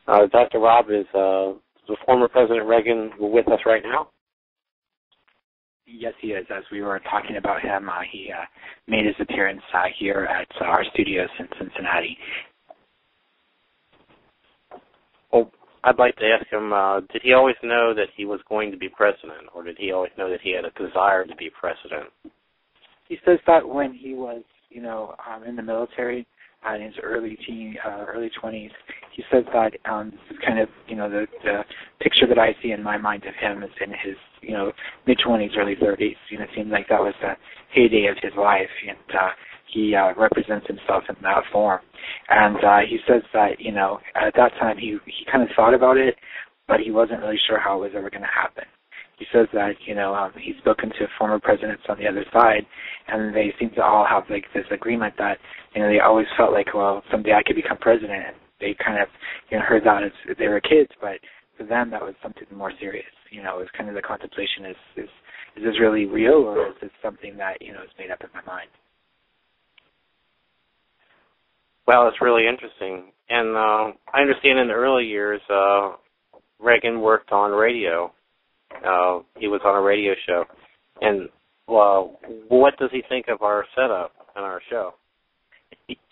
Dr. Rob, is the former President Reagan with us right now? Yes, he is. As we were talking about him, he made his appearance here at our studios in Cincinnati. Well, I'd like to ask him, did he always know that he was going to be president, or did he always know that he had a desire to be president? He says that when he was, in the military, in his early 20s, he says that this is kind of, the picture that I see in my mind of him is in his, mid-20s, early 30s. It seemed like that was the heyday of his life, and he represents himself in that form. And he says that, at that time he kind of thought about it, but he wasn't really sure how it was ever going to happen. He says that, he's spoken to former presidents on the other side, and they seem to all have, like, this agreement that, they always felt like, well, someday I could become president. And they kind of, heard that as they were kids, but for them that was something more serious. It was kind of the contemplation, is this really real, or is this something that, is made up in my mind? Well, it's really interesting. And I understand in the early years, Reagan worked on radio. He was on a radio show. And what does he think of our setup and our show?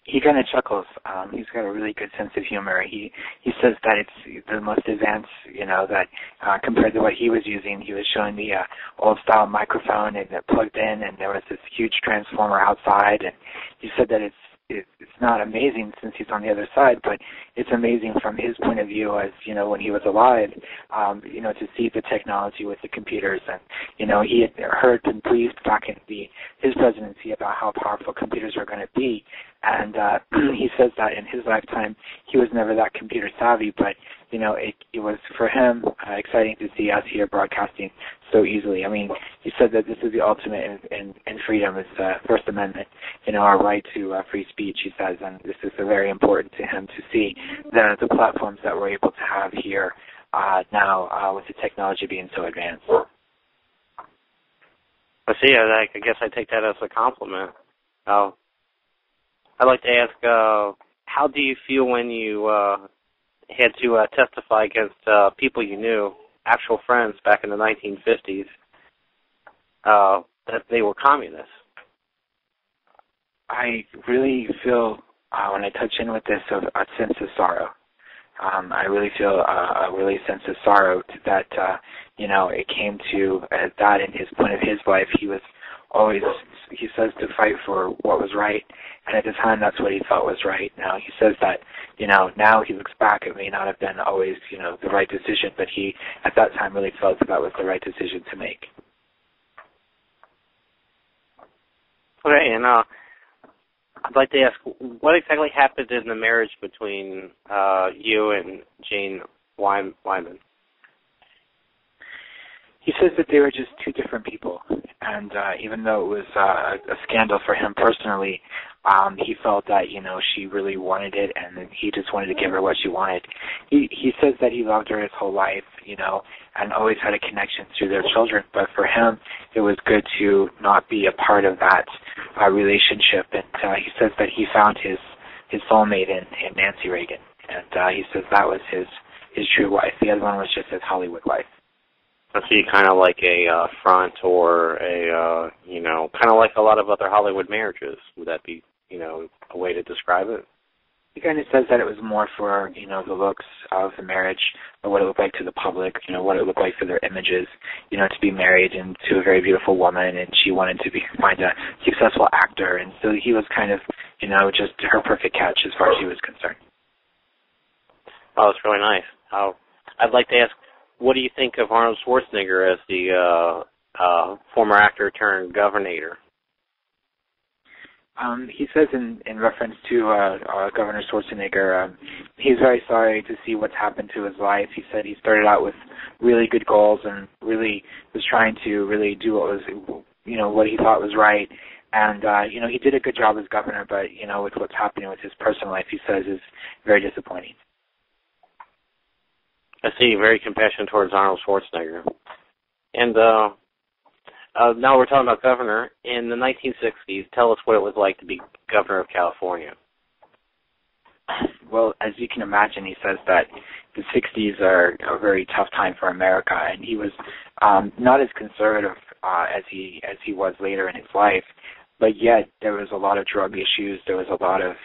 He kind of chuckles. He's got a really good sense of humor. He says that it's the most advanced, that compared to what he was using. He was showing the old-style microphone, and it plugged in, and there was this huge transformer outside. And he said that it's not amazing since he's on the other side, but it's amazing from his point of view as, when he was alive, to see the technology with the computers. And, he had heard and briefed back in his presidency about how powerful computers were going to be. And he says that in his lifetime, he was never that computer savvy, but, it was for him exciting to see us here broadcasting so easily. I mean, he said that this is the ultimate in freedom, is the First Amendment, our right to free speech, he says, and this is very important to him to see the platforms that we're able to have here now with the technology being so advanced. I see. I guess I take that as a compliment. I'd like to ask, how do you feel when you had to testify against people you knew, actual friends back in the 1950s, that they were communists? I really feel, when I touch in with this, a sense of sorrow. I really feel a really sense of sorrow that, it came to that in his point of his life. He was always, he says, to fight for what was right, and at the time that's what he felt was right. Now he says that, now he looks back, it may not have been always, the right decision, but he at that time really felt that was the right decision to make. Okay, and I'd like to ask, what exactly happened in the marriage between you and Jane Wyman? He says that they were just two different people, and even though it was a scandal for him personally, he felt that, she really wanted it, and he just wanted to give her what she wanted. He says that he loved her his whole life, and always had a connection through their children, but for him, it was good to not be a part of that relationship, and he says that he found his soulmate in Nancy Reagan, and he says that was his true wife. The other one was just his Hollywood wife. I see, kind of like a front, or a, kind of like a lot of other Hollywood marriages. Would that be, a way to describe it? He kind of says that it was more for, the looks of the marriage, or what it looked like to the public, what it looked like for their images, to be married and to a very beautiful woman, and she wanted to find a successful actor, and so he was kind of, just her perfect catch as far as he was concerned. Oh, that's really nice. I'd like to ask, what do you think of Arnold Schwarzenegger as the former actor turned governor? He says in reference to Governor Schwarzenegger, he's very sorry to see what's happened to his life. He said he started out with really good goals and really was trying to really do what was, what he thought was right. And, he did a good job as governor, but, with what's happening with his personal life, he says is very disappointing. I see, very compassionate towards Arnold Schwarzenegger. And now we're talking about governor. In the 1960s, tell us what it was like to be governor of California. Well, as you can imagine, he says that the 60s are a very tough time for America, and he was not as conservative as he was later in his life, but yet there was a lot of drug issues. There was a lot of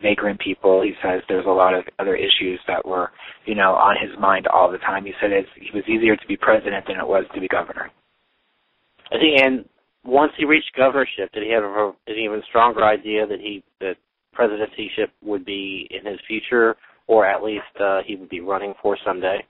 vagrant people. He says there was a lot of other issues that were on his mind all the time. He said it was easier to be president than it was to be governor. I think, and once he reached governorship, did he have an even stronger idea that presidencyship would be in his future, or at least he would be running for someday?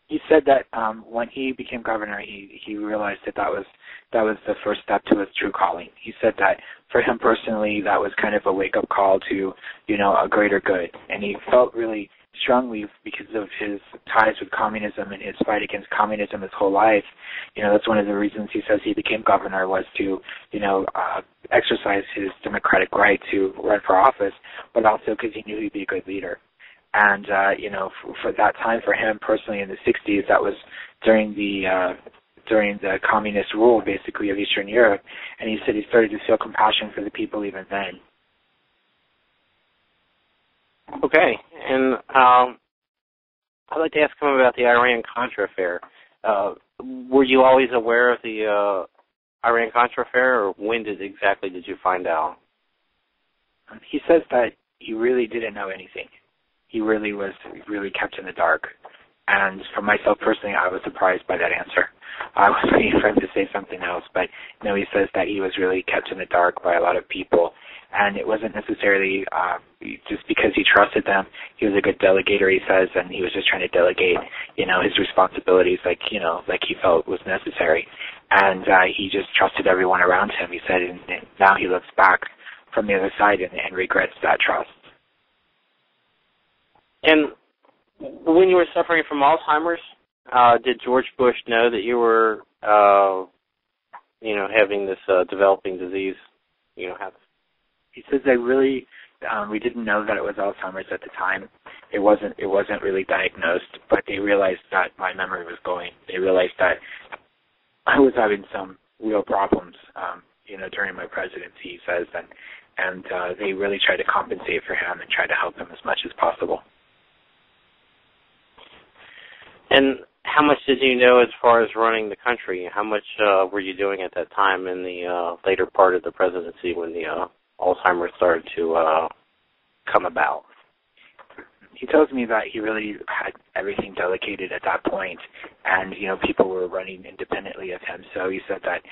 He said that when he became governor, he realized that was the first step to his true calling. He said that for him personally, that was kind of a wake-up call to, a greater good. And he felt really strongly because of his ties with communism and his fight against communism his whole life. That's one of the reasons he says he became governor, was to, exercise his democratic right to run for office, but also because he knew he'd be a good leader. And, for that time for him personally in the 60s, that was during the communist rule, basically, of Eastern Europe. And he said he started to feel compassion for the people even then. Okay. And I'd like to ask him about the Iran-Contra affair. Were you always aware of the Iran-Contra affair, or when exactly did you find out? He says that he really didn't know anything. He really was kept in the dark. And for myself personally, I was surprised by that answer. I was waiting for him to say something else, but he says that he was really kept in the dark by a lot of people. And it wasn't necessarily just because he trusted them. He was a good delegator, he says, and he was just trying to delegate, his responsibilities like he felt was necessary. And he just trusted everyone around him, he said, and now he looks back from the other side and regrets that trust. And when you were suffering from Alzheimer's, did George Bush know that you were, having this developing disease? He says we didn't know that it was Alzheimer's at the time. It wasn't really diagnosed, but they realized that my memory was going. They realized that I was having some real problems, during my presidency, he says, and they really tried to compensate for him and try to help him as much as possible. And how much did you know as far as running the country? How much were you doing at that time in the later part of the presidency when the Alzheimer's started to come about? He tells me that he really had everything delegated at that point, and, people were running independently of him. So he said that,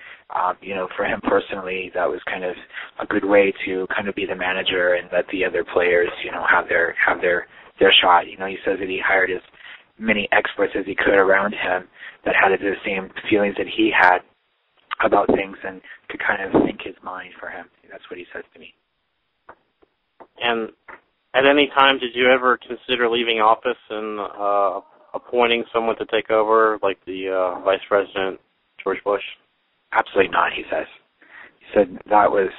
for him personally, that was kind of a good way to kind of be the manager and let the other players, have their shot. He says that he hired as many experts as he could around him that had the same feelings that he had about things and could kind of think his mind for him. That's what he says to me. And at any time, did you ever consider leaving office and appointing someone to take over, like the Vice President George Bush? Absolutely not, he says. He said that was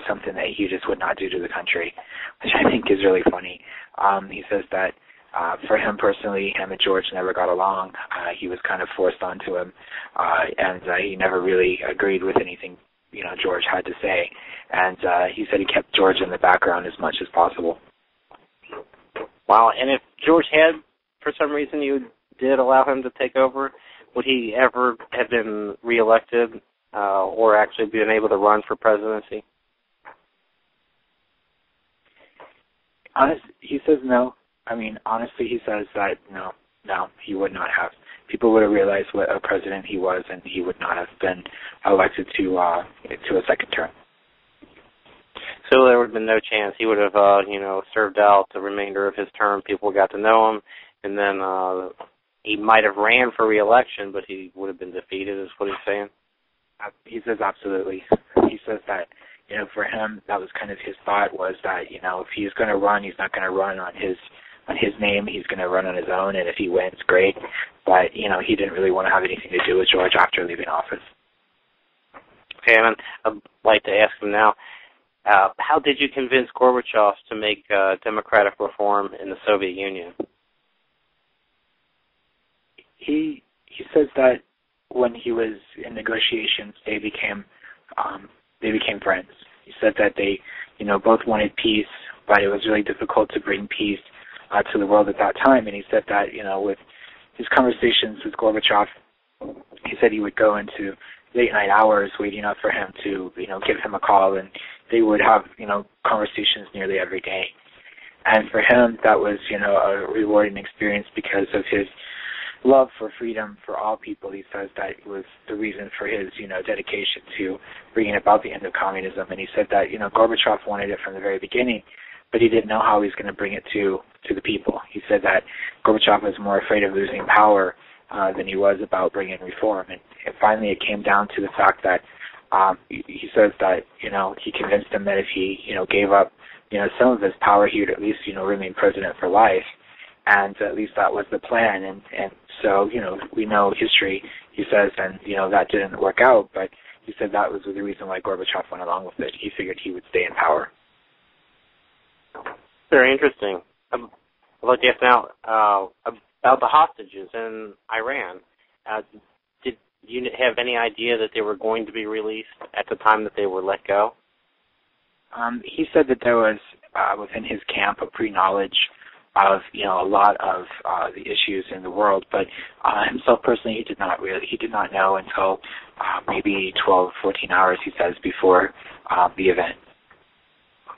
something that he just would not do to the country, which I think is really funny. He says that for him personally, him and George never got along. He was kind of forced onto him, and he never really agreed with anything, George had to say. And he said he kept George in the background as much as possible. Wow, and if George had, for some reason, you did allow him to take over, would he ever have been reelected or actually been able to run for presidency? He says no. I mean, honestly, he says that no, he would not have. People would have realized what a president he was, and he would not have been elected to a second term. So there would have been no chance. He would have, served out the remainder of his term. People got to know him, and then he might have ran for re-election, but he would have been defeated, is what he's saying? He says absolutely. He says that, for him, that was kind of his thought, was that, if he's going to run, he's not going to run on his name. He's going to run on his own, and if he wins, great. But, he didn't really want to have anything to do with George after leaving office. Okay, and I'd like to ask him now, how did you convince Gorbachev to make democratic reform in the Soviet Union? He says that when he was in negotiations, they became friends. He said that they, both wanted peace, but it was really difficult to bring peace to the world at that time. And he said that, with his conversations with Gorbachev, he said he would go into late night hours waiting up for him to, give him a call, and they would have, conversations nearly every day. And for him, that was, a rewarding experience because of his love for freedom for all people. He says that it was the reason for his, dedication to bringing about the end of communism. And he said that, Gorbachev wanted it from the very beginning, but he didn't know how he was going to bring it to the people. He said that Gorbachev was more afraid of losing power than he was about bringing reform. And finally it came down to the fact that he says that, he convinced him that if he, gave up, some of his power, he would at least, remain president for life. And at least that was the plan. And so, we know history, he says, and, that didn't work out, but he said that was the reason why Gorbachev went along with it. He figured he would stay in power. Very interesting. I'd like to ask now about the hostages in Iran. Did you have any idea that they were going to be released at the time that they were let go? He said that there was, within his camp, a pre-knowledge of, a lot of the issues in the world, but himself personally, he did not know until maybe 12, 14 hours, he says, before the event.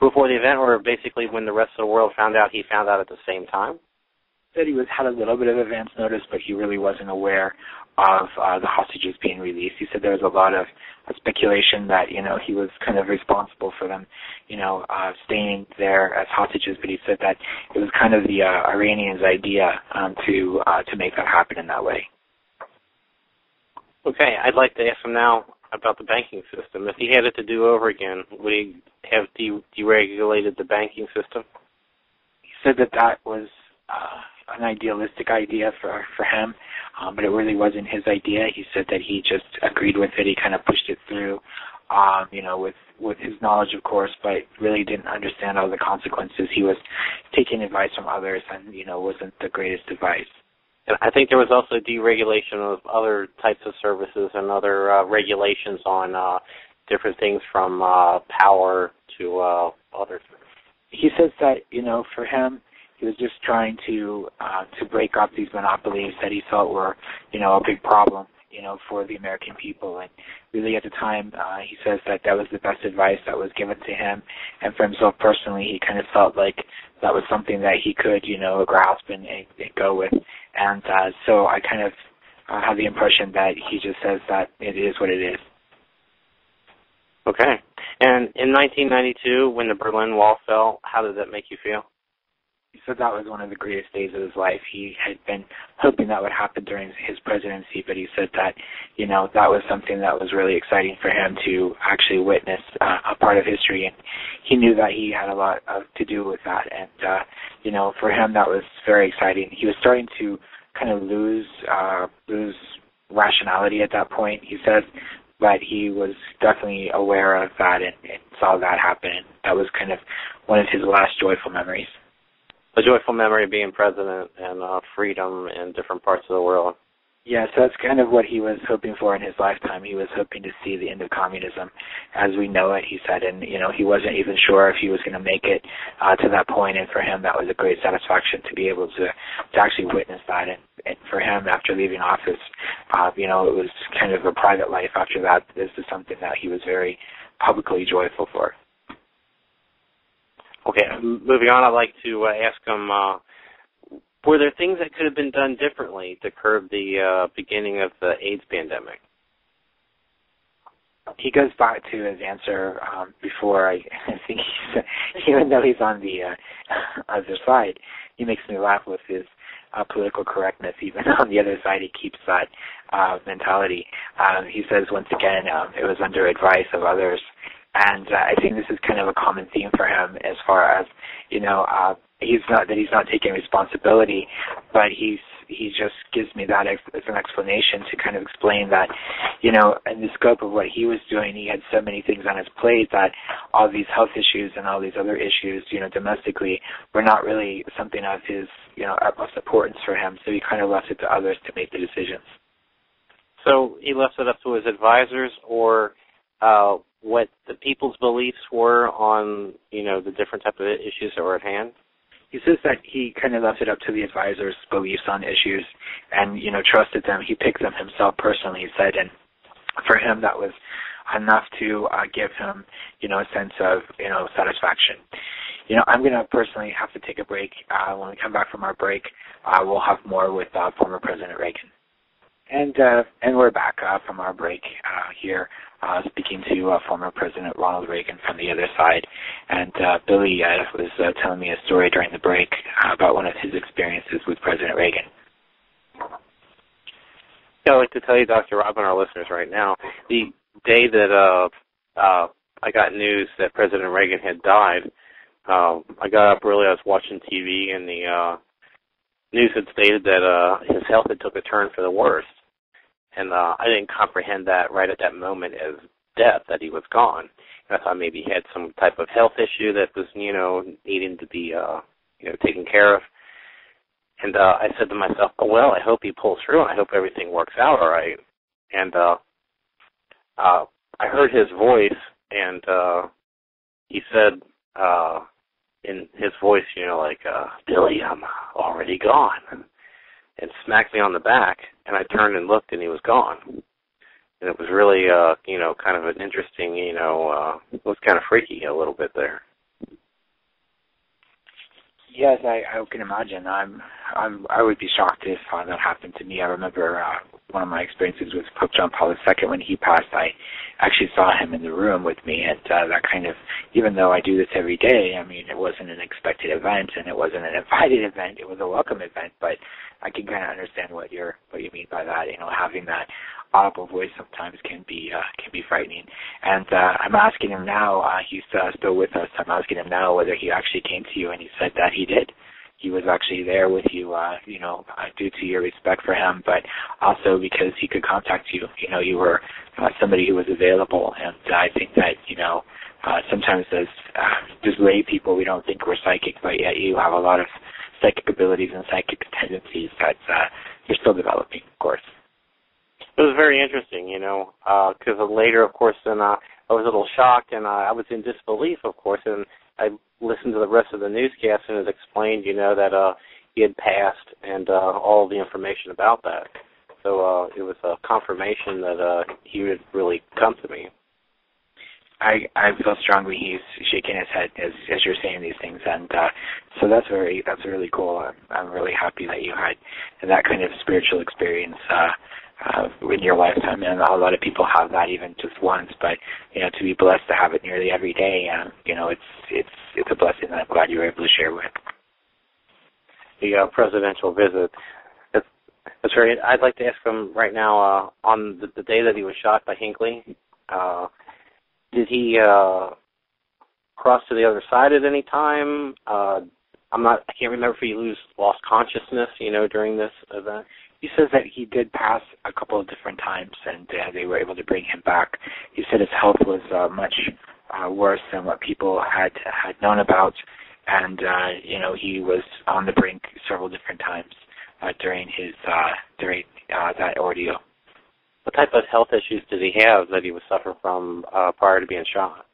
Before the event, or basically when the rest of the world found out, he found out at the same time? He said he had a little bit of advance notice, but he really wasn't aware of the hostages being released. He said there was a lot of speculation that, he was kind of responsible for them, staying there as hostages, but he said that it was kind of the Iranians' idea to make that happen in that way. Okay, I'd like to ask him now about the banking system. If he had it to do over again, would he have deregulated the banking system? He said that was an idealistic idea for him, but it really wasn't his idea. He said that he just agreed with it. He kind of pushed it through, with his knowledge, of course, but really didn't understand all the consequences. He was taking advice from others and, wasn't the greatest advice. And I think there was also deregulation of other types of services and other regulations on different things from power to others. He says that, for him, he was just trying to break up these monopolies that he felt were, a big problem, for the American people. And really at the time, he says that was the best advice that was given to him. And for himself personally, he kind of felt like that was something that he could, grasp and go with. And so I kind of have the impression that he just says that it is what it is. Okay. And in 1992, when the Berlin Wall fell, how did that make you feel? He said that was one of the greatest days of his life. He had been hoping that would happen during his presidency, but he said that, that was something that was really exciting for him to actually witness a part of history, and he knew that he had a lot to do with that, and, for him that was very exciting. He was starting to kind of lose rationality at that point, he says, but he was definitely aware of that and saw that happen, and that was kind of one of his last joyful memories. A joyful memory of being president and freedom in different parts of the world. Yeah, so that's kind of what he was hoping for in his lifetime. He was hoping to see the end of communism as we know it, he said, and, he wasn't even sure if he was going to make it to that point, and for him that was a great satisfaction to be able to actually witness that, and for him, after leaving office, it was kind of a private life after that. This is something that he was very publicly joyful for. Okay, moving on, I'd like to ask him, were there things that could have been done differently to curb the beginning of the AIDS pandemic? He goes back to his answer before. I think even though he's on the other side, he makes me laugh with his political correctness. Even on the other side, he keeps that mentality. He says, once again, it was under advice of others. And I think this is kind of a common theme for him as far as, he's not taking responsibility, but he just gives me that as an explanation to kind of explain that, in the scope of what he was doing, he had so many things on his plate that all these health issues and all these other issues, domestically were not really something of his, utmost importance for him. So he kind of left it to others to make the decisions. So he left it up to his advisors, or what the people's beliefs were on, the different type of issues that were at hand? He says that he kind of left it up to the advisors' beliefs on issues and, trusted them. He picked them himself personally, he said, and for him that was enough to give him, a sense of, satisfaction. I'm going to personally have to take a break. When we come back from our break, we'll have more with former President Reagan. And we're back from our break here, speaking to former President Ronald Reagan from the other side. And Billy was telling me a story during the break about one of his experiences with President Reagan. Yeah, I'd like to tell you, Dr. Rob, and our listeners right now, the day that I got news that President Reagan had died, I got up early, I was watching TV, and the news had stated that his health had took a turn for the worst. And I didn't comprehend that right at that moment as death, that he was gone. And I thought maybe he had some type of health issue that was, needing to be, taken care of. And I said to myself, oh, well, I hope he pulls through, and I hope everything works out all right. And I heard his voice, and he said in his voice, Billy, I'm already gone. And smacked me on the back, and I turned and looked, and he was gone. And it was really, kind of an interesting, it was kind of freaky a little bit there. Yes, I can imagine. I would be shocked if that happened to me. I remember one of my experiences with Pope John Paul II when he passed. I actually saw him in the room with me, and that kind of, even though I do this every day, I mean, it wasn't an expected event, and it wasn't an invited event. It was a welcome event, but I can kind of understand what you mean by that. Having that audible voice sometimes can be frightening. And I'm asking him now. He's still with us. I'm asking him now whether he actually came to you, and he said that he did. He was actually there with you, due to your respect for him, but also because he could contact you. You were somebody who was available, and I think that, sometimes as just lay people, we don't think we're psychic, but yet you have a lot of psychic abilities and psychic tendencies that you're still developing, of course. It was very interesting, because later, of course, then I was a little shocked, and I was in disbelief, of course, and I listened to the rest of the newscast, and it explained, that he had passed and all the information about that. So it was a confirmation that he would really come to me. I feel strongly he's shaking his head as you're saying these things, and so that's really cool. I'm really happy that you had that kind of spiritual experience in your lifetime, and a lot of people have that even just once. But to be blessed to have it nearly every day, it's a blessing that I'm glad you were able to share with. The presidential visit. That's right. I'd like to ask him right now on the day that he was shot by Hinckley. Did he cross to the other side at any time? I can't remember if he lost consciousness, during this event. He says that he did pass a couple of different times, and they were able to bring him back. He said his health was much worse than what people had known about, and he was on the brink several different times during that ordeal. What type of health issues did he have that he was suffering from prior to being shot?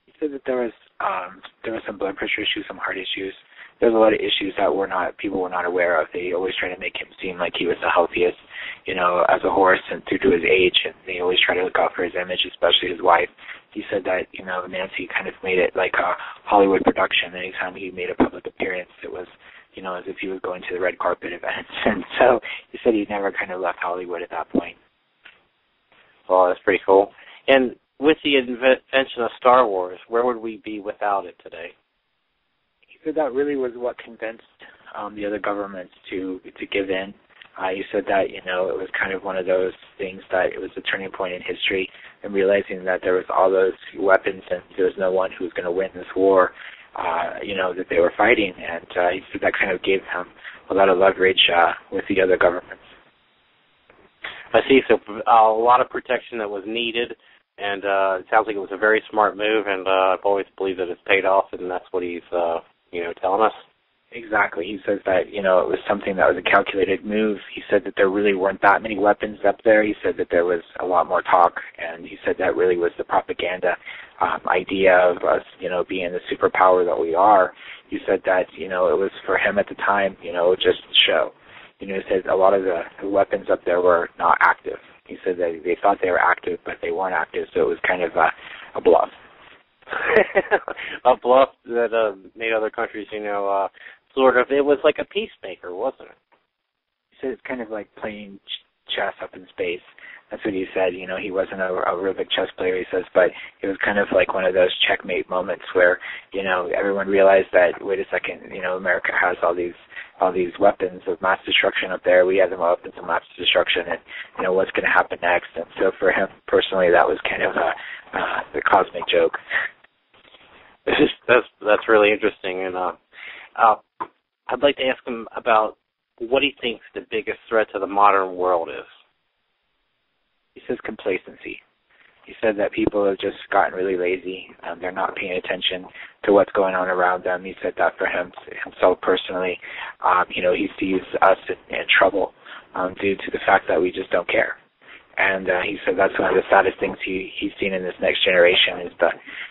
He said that there was some blood pressure issues, some heart issues. There's a lot of issues that people were not aware of. They always try to make him seem like he was the healthiest, as a horse, and due to his age, and they always try to look out for his image, especially his wife. He said that, Nancy kind of made it like a Hollywood production. Anytime he made a public appearance, it was, as if he was going to the red carpet events. And so he said he never kind of left Hollywood at that point. Well, that's pretty cool. And with the invention of Star Wars, where would we be without it today? He said that really was what convinced the other governments to give in. He said that, it was kind of one of those things that it was a turning point in history, and realizing that there was all those weapons and there was no one who was going to win this war, that they were fighting. And he said that kind of gave him a lot of leverage with the other governments. I see. So a lot of protection that was needed, and it sounds like it was a very smart move, and I've always believed that it's paid off, and that's what he's, telling us. Exactly. He says that, it was something that was a calculated move. He said that there really weren't that many weapons up there. He said that there was a lot more talk, and he said that really was the propaganda idea of us, being the superpower that we are. He said that, it was for him at the time, just show. He said a lot of the weapons up there were not active. He said that they thought they were active, but they weren't active, so it was kind of a bluff. A bluff that made other countries, sort of, it was like a peacemaker, wasn't it? He said it's kind of like playing chess up in space. That's what he said. He wasn't a real big chess player, he says, but it was kind of like one of those checkmate moments where, everyone realized that, wait a second, America has all these weapons of mass destruction up there. We have the weapons of mass destruction, and, what's going to happen next? And so for him personally, that was kind of the cosmic joke. That's really interesting, and I'd like to ask him about what he thinks the biggest threat to the modern world is. He says complacency. He said that people have just gotten really lazy. They're not paying attention to what's going on around them. He said that for himself personally, he sees us in trouble due to the fact that we just don't care. And he said that's one of the saddest things he's seen in this next generation is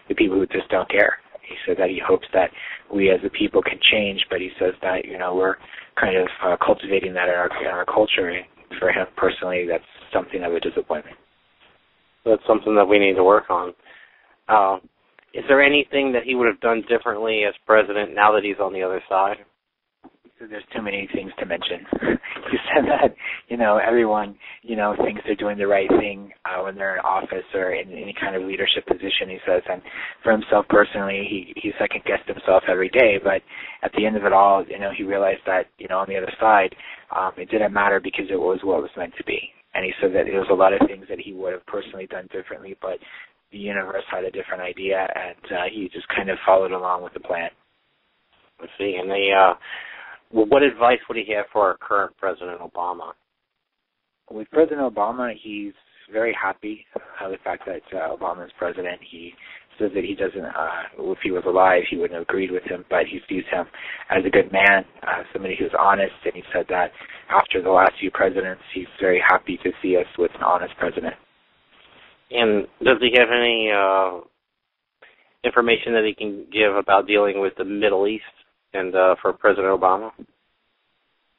the people who just don't care. He said that he hopes that we as a people can change, but he says that, we're kind of cultivating that in our culture. And for him personally, that's something of a disappointment. That's something that we need to work on. Is there anything that he would have done differently as president now that he's on the other side? There's too many things to mention. He said that, everyone, thinks they're doing the right thing when they're in office or in any kind of leadership position, he says. And for himself personally, he second-guessed himself every day. But at the end of it all, he realized that, on the other side, it didn't matter because it was what it was meant to be. And he said that there was a lot of things that he would have personally done differently, but the universe had a different idea, and he just kind of followed along with the plan. Let's see. And what advice would he have for our current President Obama? With President Obama, he's very happy the fact that Obama is president. He says that he doesn't, if he was alive, he wouldn't have agreed with him, but he sees him as a good man, somebody who's honest, and he said that after the last few presidents, he's very happy to see us with an honest president. And does he have any information that he can give about dealing with the Middle East and for President Obama?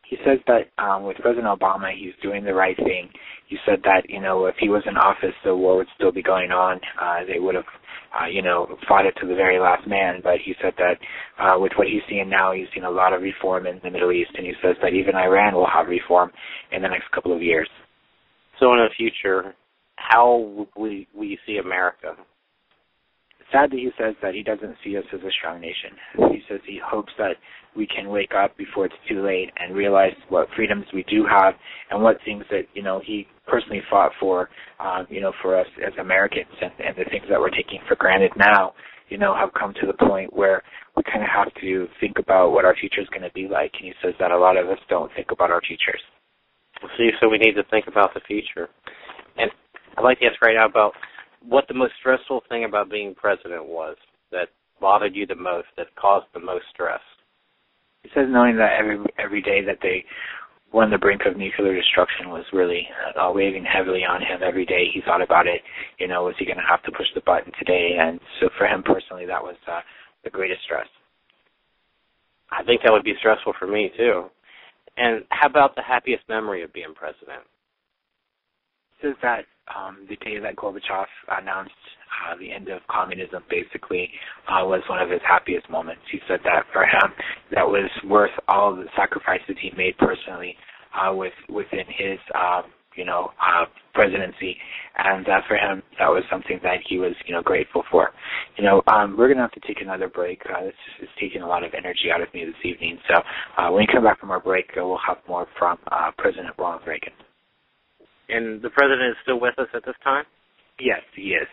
He says that with President Obama, he's doing the right thing. He said that, if he was in office, the war would still be going on. They would have, fought it to the very last man. But he said that with what he's seeing now, he's seen a lot of reform in the Middle East. And he says that even Iran will have reform in the next couple of years. So in the future, how will you see America? Sadly, he says that he doesn't see us as a strong nation. He says he hopes that we can wake up before it's too late and realize what freedoms we do have and what things that, he personally fought for, for us as Americans and the things that we're taking for granted now, have come to the point where we kind of have to think about what our future is going to be like. And he says that a lot of us don't think about our futures. See, so we need to think about the future. And I'd like to ask right now about what the most stressful thing about being president was that bothered you the most, that caused the most stress. He says knowing that every day that they were on the brink of nuclear destruction was really weighing heavily on him. Every day he thought about it, was he going to have to push the button today? And so for him personally, that was the greatest stress. I think that would be stressful for me, too. And how about the happiest memory of being president? He says that the day that Gorbachev announced the end of communism basically was one of his happiest moments. He said that for him, that was worth all the sacrifices he made personally within his, presidency. And for him, that was something that he was, grateful for. We're going to have to take another break. This is taking a lot of energy out of me this evening. So when we come back from our break, we'll have more from President Ronald Reagan. And the president is still with us at this time? Yes, he is.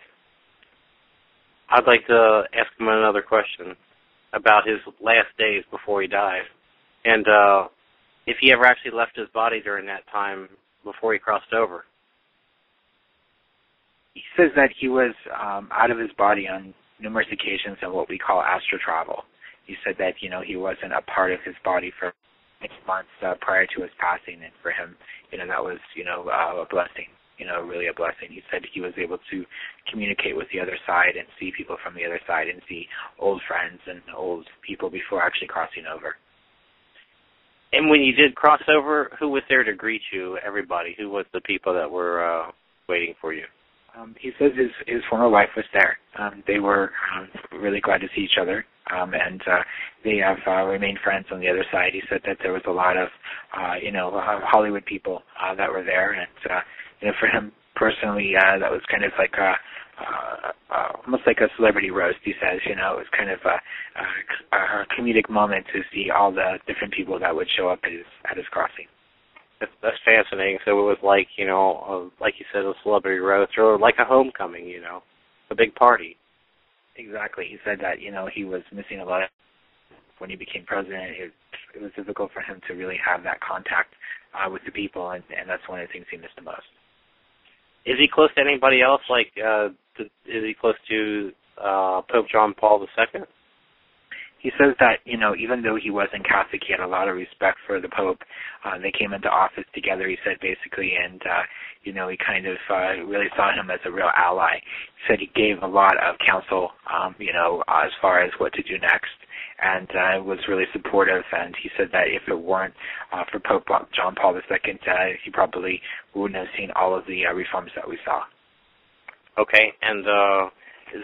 I'd like to ask him another question about his last days before he died. And if he ever actually left his body during that time before he crossed over. He says that he was out of his body on numerous occasions in what we call astral travel. He said that, he wasn't a part of his body for 6 months prior to his passing, and for him, that was, a blessing, really a blessing. He said he was able to communicate with the other side and see people from the other side and see old friends and old people before actually crossing over. And when you did cross over, who was there to greet you, everybody? Who was the people that were waiting for you? He says his former wife was there. They were really glad to see each other, and they have remained friends on the other side. He said that there was a lot of, Hollywood people that were there, and for him personally, that was kind of like almost like a celebrity roast. He says, it was kind of a comedic moment to see all the different people that would show up at his crossing. That's fascinating. So it was like, like you said, a celebrity roast, or like a homecoming, a big party. Exactly. He said that, he was missing a lot when he became president. It was difficult for him to really have that contact with the people, and that's one of the things he missed the most. Is he close to anybody else? Like, is he close to Pope John Paul II? He says that, even though he wasn't Catholic, he had a lot of respect for the Pope. They came into office together, he said, basically, and, he kind of really saw him as a real ally. He said he gave a lot of counsel, as far as what to do next, and was really supportive. And he said that if it weren't for Pope John Paul II, he probably wouldn't have seen all of the reforms that we saw. Okay, and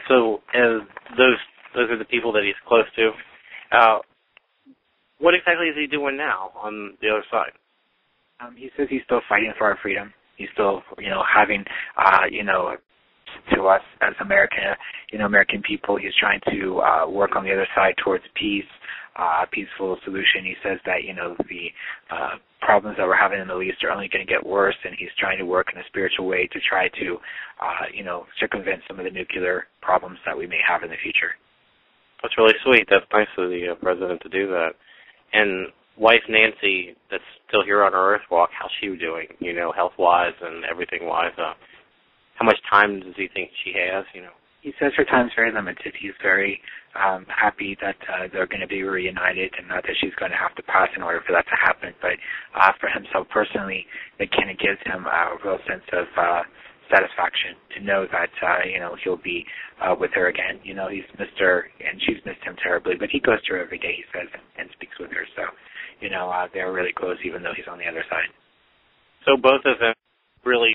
so those are the people that he's close to. What exactly is he doing now on the other side? He says he's still fighting for our freedom. He's still, having, to us as American people, he's trying to work on the other side towards peace, a peaceful solution. He says that, the problems that we're having in the Middle East are only going to get worse, and he's trying to work in a spiritual way to try to, circumvent some of the nuclear problems that we may have in the future. That's really sweet. That's nice of the president to do that. And wife Nancy, that's still here on our Earth walk, how's she doing, health-wise and everything-wise? How much time does he think she has, He says her time's very limited. He's very happy that they're going to be reunited, and not that she's going to have to pass in order for that to happen. But for himself personally, it kind of gives him a real sense of satisfaction to know that, he'll be with her again. He's missed her, and she's missed him terribly, but he goes to her every day, he says, and speaks with her. So, they're really close, even though he's on the other side. So both of them really